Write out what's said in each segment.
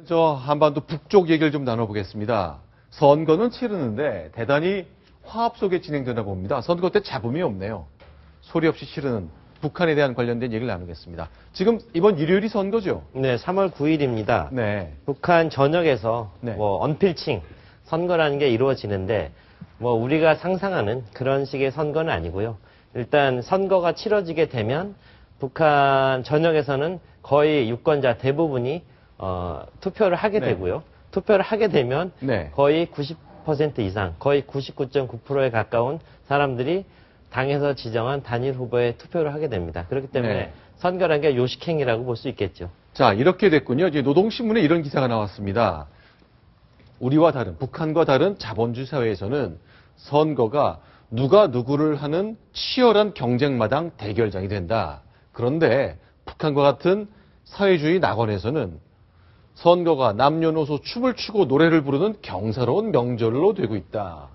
저 한반도 북쪽 얘기를 좀 나눠보겠습니다. 선거는 치르는데 대단히 화합 속에 진행되나 봅니다. 선거 때 잡음이 없네요. 소리 없이 치르는 북한에 대한 관련된 얘기를 나누겠습니다. 지금 이번 일요일이 선거죠? 네, 3월 9일입니다. 네. 북한 전역에서 네. 언필칭 선거라는 게 이루어지는데 우리가 상상하는 그런 식의 선거는 아니고요. 일단 선거가 치러지게 되면 북한 전역에서는 거의 유권자 대부분이 투표를 하게 네. 되고요. 투표를 하게 되면 네. 거의 90% 이상, 거의 99.9%에 가까운 사람들이 당에서 지정한 단일 후보에 투표를 하게 됩니다. 그렇기 때문에 네. 선거라는 게 요식행위라고 볼 수 있겠죠. 자, 이렇게 됐군요. 이제 노동신문에 이런 기사가 나왔습니다. 우리와 다른, 북한과 다른 자본주의 사회에서는 선거가 누가 누구를 하는 치열한 경쟁마당 대결장이 된다. 그런데 북한과 같은 사회주의 낙원에서는 선거가 남녀노소 춤을 추고 노래를 부르는 경사로운 명절로 되고 있다.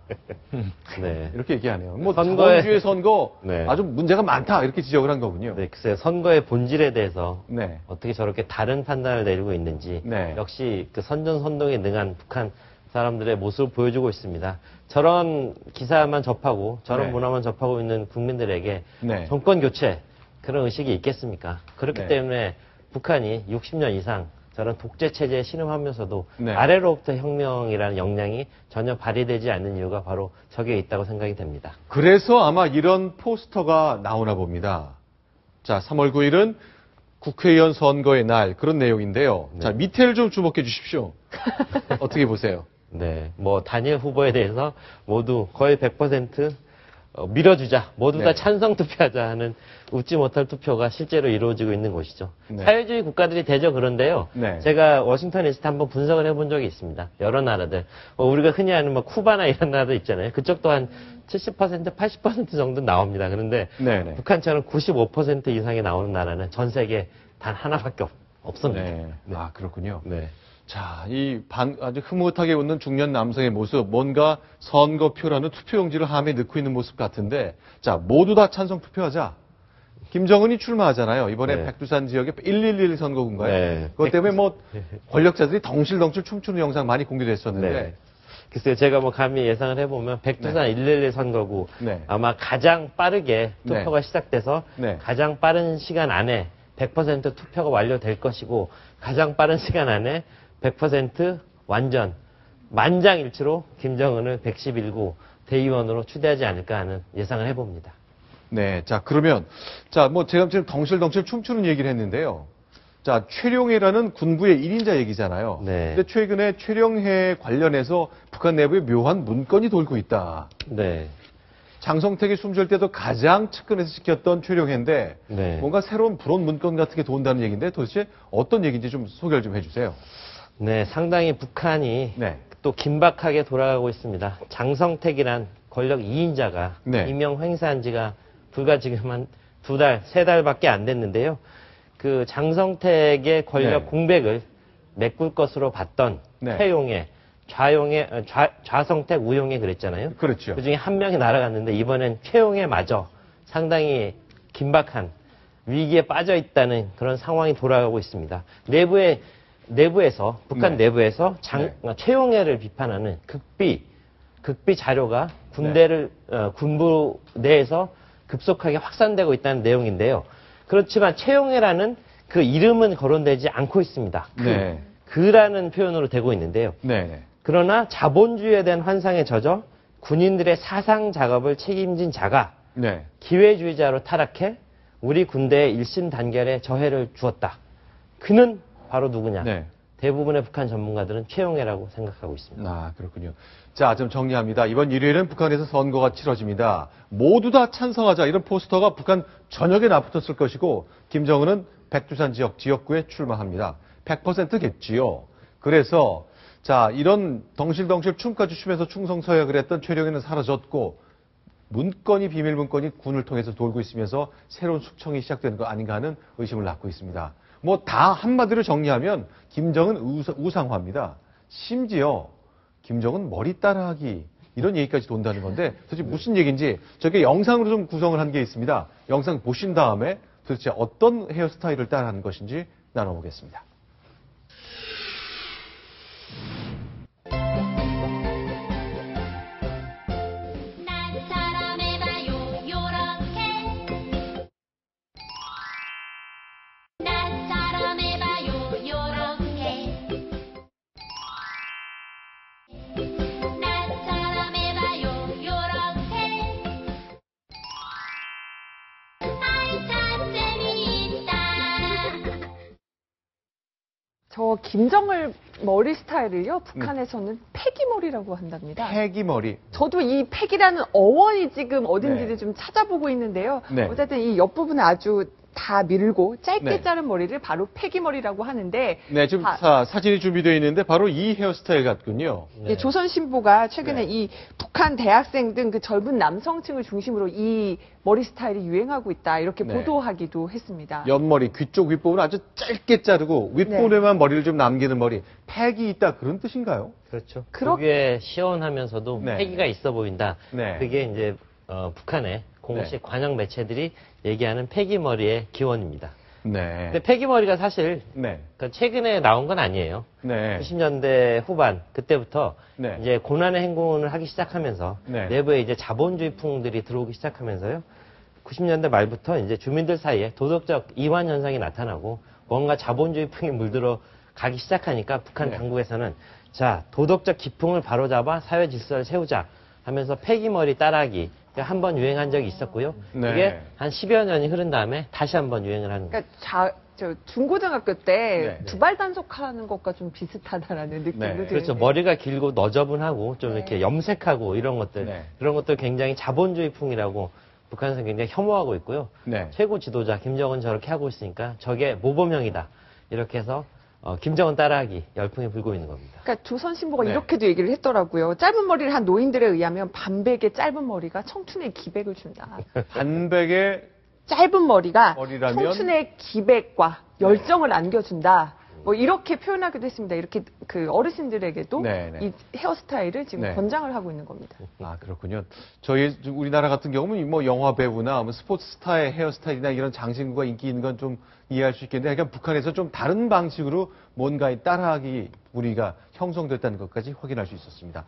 네. 이렇게 얘기하네요. 자본주의 선거 네. 아주 문제가 많다. 이렇게 지적을 한 거군요. 네, 글쎄요. 선거의 본질에 대해서 네. 어떻게 저렇게 다른 판단을 내리고 있는지 네. 역시 그 선전선동에 능한 북한 사람들의 모습을 보여주고 있습니다. 저런 기사만 접하고 저런 네. 문화만 접하고 있는 국민들에게 네. 정권 교체 그런 의식이 있겠습니까? 그렇기 네. 때문에 북한이 60년 이상 저런 독재 체제에 신음하면서도 네. 아래로부터 혁명이라는 역량이 전혀 발휘되지 않는 이유가 바로 저기에 있다고 생각이 됩니다. 그래서 아마 이런 포스터가 나오나 봅니다. 자, 3월 9일은 국회의원 선거의 날 그런 내용인데요. 네. 자, 밑에를 좀 주목해 주십시오. 어떻게 보세요? 네, 단일 후보에 대해서 모두 거의 100% 밀어주자, 모두 다 네. 찬성 투표하자 하는 웃지 못할 투표가 실제로 이루어지고 있는 것이죠. 네. 사회주의 국가들이 대죠. 그런데요. 네. 제가 워싱턴에 있을 때 한번 분석을 해본 적이 있습니다. 여러 나라들. 우리가 흔히 아는 쿠바나 이런 나라들 있잖아요. 그쪽도 한 70%, 80% 정도 나옵니다. 그런데 네네. 북한처럼 95% 이상이 나오는 나라는 전 세계에 단 하나밖에 없습니다. 네. 아, 그렇군요. 네. 자, 아주 흐뭇하게 웃는 중년 남성의 모습, 뭔가 선거표라는 투표용지를 함에 넣고 있는 모습 같은데, 자, 모두 다 찬성 투표하자. 김정은이 출마하잖아요. 이번에 네. 백두산 지역에 111 선거군가요? 네. 그것 때문에 권력자들이 덩실덩실 춤추는 영상 많이 공개됐었는데, 네. 글쎄요, 제가 감히 예상을 해보면 백두산 111 선거구 네. 아마 가장 빠르게 투표가 시작돼서 네. 가장 빠른 시간 안에 100% 투표가 완료될 것이고 가장 빠른 시간 안에 100% 완전 만장일치로 김정은을 111구 대의원으로 추대하지 않을까 하는 예상을 해봅니다. 네, 자, 그러면, 제가 지금 덩실덩실 춤추는 얘기를 했는데요. 자, 최룡해라는 군부의 1인자 얘기잖아요. 네. 근데 최근에 최룡해 관련해서 북한 내부에 묘한 문건이 돌고 있다. 네. 장성택이 숨쉴 때도 가장 측근에서 지켰던 최룡해인데, 네. 뭔가 새로운 불온 문건 같은 게 돈다는 얘기인데, 도대체 어떤 얘기인지 좀 소개를 좀 해주세요. 네, 상당히 북한이 네. 또 긴박하게 돌아가고 있습니다. 장성택이란 권력 2인자가 네. 임명 행사한 지가 불과 지금 한 2달, 3달밖에 안 됐는데요. 그 장성택의 권력 네. 공백을 메꿀 것으로 봤던 네. 최용해, 좌성택, 우용해 그랬잖아요. 그렇죠. 그 중에 한 명이 날아갔는데 이번엔 최용해마저 상당히 긴박한 위기에 빠져 있다는 그런 상황이 돌아가고 있습니다. 내부에서 북한 네. 내부에서 최용해를 비판하는 극비 자료가 군부 내에서 급속하게 확산되고 있다는 내용인데요. 그렇지만 최용해라는 그 이름은 거론되지 않고 있습니다. 네. 그라는 표현으로 되고 있는데요. 네. 그러나 자본주의에 대한 환상에 젖어 군인들의 사상 작업을 책임진 자가 네. 기회주의자로 타락해 우리 군대의 일심 단결에 저해를 주었다. 그는 바로 누구냐? 네. 대부분의 북한 전문가들은 최용해라고 생각하고 있습니다. 아, 그렇군요. 자, 좀 정리합니다. 이번 일요일은 북한에서 선거가 치러집니다. 모두 다 찬성하자. 이런 포스터가 북한 전역에 납붙었을 것이고, 김정은은 백두산 지역구에 출마합니다. 100%겠지요. 그래서, 자, 이런 덩실덩실 춤까지 추면서 충성서약을 했던 최룡해는 사라졌고, 비밀 문건이 군을 통해서 돌고 있으면서 새로운 숙청이 시작되는 거 아닌가 하는 의심을 낳고 있습니다. 다 한마디로 정리하면 김정은 우상화입니다. 심지어 김정은 머리 따라하기 이런 얘기까지 돈다는 건데 도대체 무슨 얘기인지 저게 영상으로 좀 구성을 한 게 있습니다. 영상 보신 다음에 도대체 어떤 헤어스타일을 따라하는 것인지 나눠보겠습니다. 저 김정을 머리 스타일을요, 북한에서는 패기머리라고 한답니다. 패기머리. 저도 이 패기라는 어원이 지금 어딘지를 네. 좀 찾아보고 있는데요. 네. 어쨌든 이 옆부분을 아주 다 밀고 짧게 네. 자른 머리를 바로 패기머리라고 하는데 네, 지금 사진이 준비되어 있는데 바로 이 헤어스타일 같군요. 네. 조선신보가 최근에 네. 이 북한 대학생 등 그 젊은 남성층을 중심으로 이 머리 스타일이 유행하고 있다 이렇게 네. 보도하기도 했습니다. 옆머리, 귀 쪽 윗부분을 아주 짧게 자르고 윗부분에만 머리를 좀 남기는 머리. 팩이 있다 그런 뜻인가요? 그렇죠. 그렇- 그게 시원하면서도 네. 패기가 있어 보인다. 네. 그게 이제 북한의 공식 관영 매체들이 얘기하는 패기머리의 기원입니다. 네. 근데 패기머리가 사실 네. 그러니까 최근에 나온 건 아니에요. 네. 90년대 후반 그때부터 네. 이제 고난의 행군을 하기 시작하면서 네. 내부에 이제 자본주의풍들이 들어오기 시작하면서요. 90년대 말부터 이제 주민들 사이에 도덕적 이완 현상이 나타나고 뭔가 자본주의풍이 물들어 가기 시작하니까 북한 네. 당국에서는 자 도덕적 기풍을 바로잡아 사회 질서를 세우자 하면서 패기머리 따라하기 한 번 유행한 적이 있었고요. 네. 그게 한 10여 년이 흐른 다음에 다시 한 번 유행을 하는 거예요. 그러니까 저 중고등학교 때 네. 두발 단속하는 것과 좀 비슷하다라는 느낌도 네. 드는데. 그렇죠. 머리가 길고 너저분하고 좀 이렇게 염색하고 이런 것들. 네. 그런 것들 굉장히 자본주의풍이라고 북한에서 굉장히 혐오하고 있고요. 네. 최고 지도자 김정은 저렇게 하고 있으니까 저게 모범형이다. 이렇게 해서 김정은 따라하기 열풍이 불고 있는 겁니다. 그러니까 조선신보가 네. 이렇게도 얘기를 했더라고요. 짧은 머리를 한 노인들에 의하면 반백의 짧은 머리가 청춘의 기백을 준다. 반백의 짧은 머리가 머리라면? 청춘의 기백과 열정을 안겨준다. 뭐 이렇게 표현하기도 했습니다. 이렇게 그 어르신들에게도 네, 네. 이 헤어스타일을 지금 네. 권장을 하고 있는 겁니다. 아, 그렇군요. 저희 우리나라 같은 경우는 뭐 영화 배우나 뭐 스포츠 스타의 헤어스타일이나 이런 장신구가 인기 있는 건 좀 이해할 수 있겠는데, 그러니까 북한에서 좀 다른 방식으로 뭔가에 따라하기 우리가 형성됐다는 것까지 확인할 수 있었습니다.